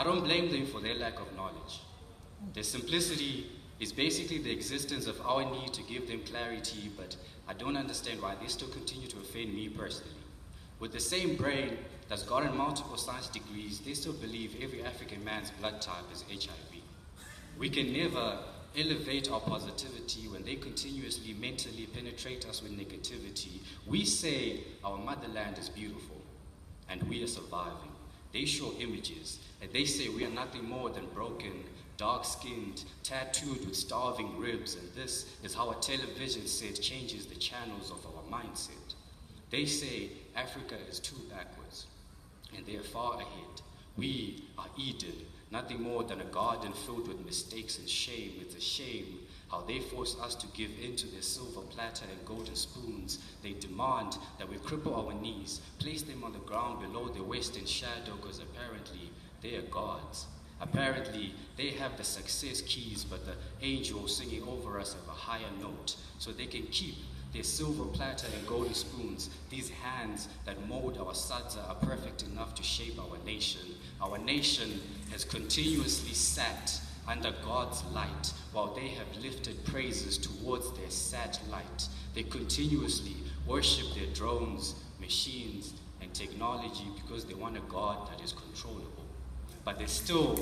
I don't blame them for their lack of knowledge. Their simplicity is basically the existence of our need to give them clarity, but I don't understand why they still continue to offend me personally. With the same brain that's gotten multiple science degrees, they still believe every African man's blood type is HIV. We can never elevate our positivity when they continuously mentally penetrate us with negativity. We say our motherland is beautiful and we are surviving. They show images and they say we are nothing more than broken, dark-skinned, tattooed with starving ribs, and this is how a television set changes the channels of our mindset. They say Africa is too backwards and they are far ahead. We are Eden, nothing more than a garden filled with mistakes and shame. It's a shame how they force us to give in to their silver platter and golden spoons. They demand that we cripple our knees, place them on the ground below their waist in shadow, because apparently they are gods. Apparently they have the success keys, but the angels singing over us have a higher note, so they can keep their silver platter and golden spoons. These hands that mold our sadza are perfect enough to shape our nation. Our nation has continuously sat under God's light while they have lifted praises towards their satellite. They continuously worship their drones, machines, and technology because they want a God that is controllable. But they still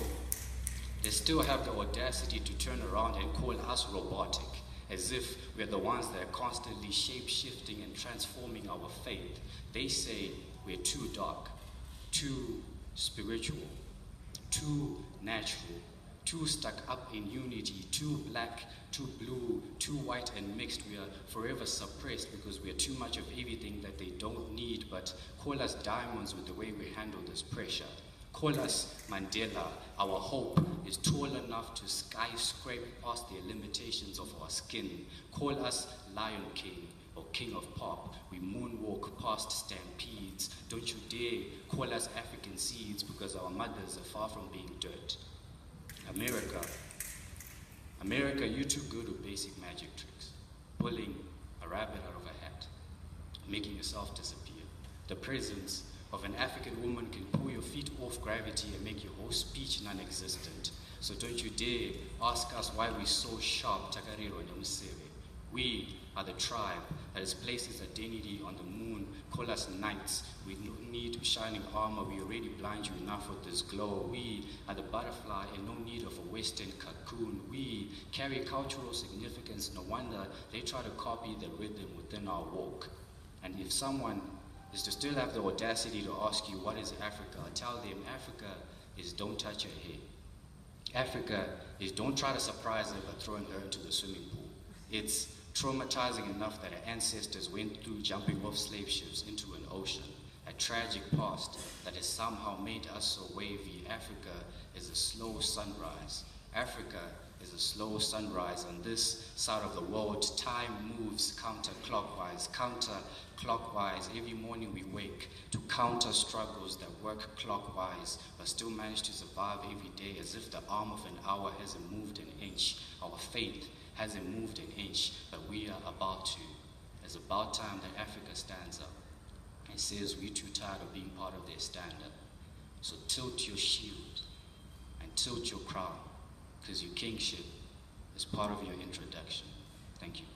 have the audacity to turn around and call us robotic, as if we're the ones that are constantly shape-shifting and transforming our faith. They say we're too dark, too spiritual, too natural, too stuck up in unity, too black, too blue, too white and mixed. We are forever suppressed because we are too much of everything that they don't need. But call us diamonds with the way we handle this pressure. Call us Mandela. Our hope is tall enough to skyscrape past the limitations of our skin. Call us Lion King or King of Pop. We moonwalk past stampedes. Don't you dare call us African seeds, because our mothers are far from being dirt. America, you're too good with basic magic tricks. Pulling a rabbit out of a hat, making yourself disappear. The presence of an African woman can pull your feet off gravity and make your whole speech non-existent. So don't you dare ask us why we're so sharp, Takariro and Museve. We are the tribe that has placed its identity on the moon. Call us knights. We don't need shining armor. We already blind you enough with this glow. We are the butterfly and no need of a western cocoon. We carry cultural significance. No wonder they try to copy the rhythm within our walk. And if someone is to still have the audacity to ask you, what is Africa? Tell them Africa is don't touch her hair. Africa is don't try to surprise her by throwing her into the swimming pool. It's traumatizing enough that our ancestors went through jumping off slave ships into an ocean. A tragic past that has somehow made us so wavy. Africa is a slow sunrise. Africa is a slow sunrise. On this side of the world, time moves counterclockwise. Every morning we wake to counter struggles that work clockwise, but still manage to survive every day as if the arm of an hour hasn't moved an inch. Our faith hasn't moved an inch, but we are about to. It's about time that Africa stands up and says we're too tired of being part of their stand-up. So tilt your shield and tilt your crown, because your kingship is part of your introduction. Thank you.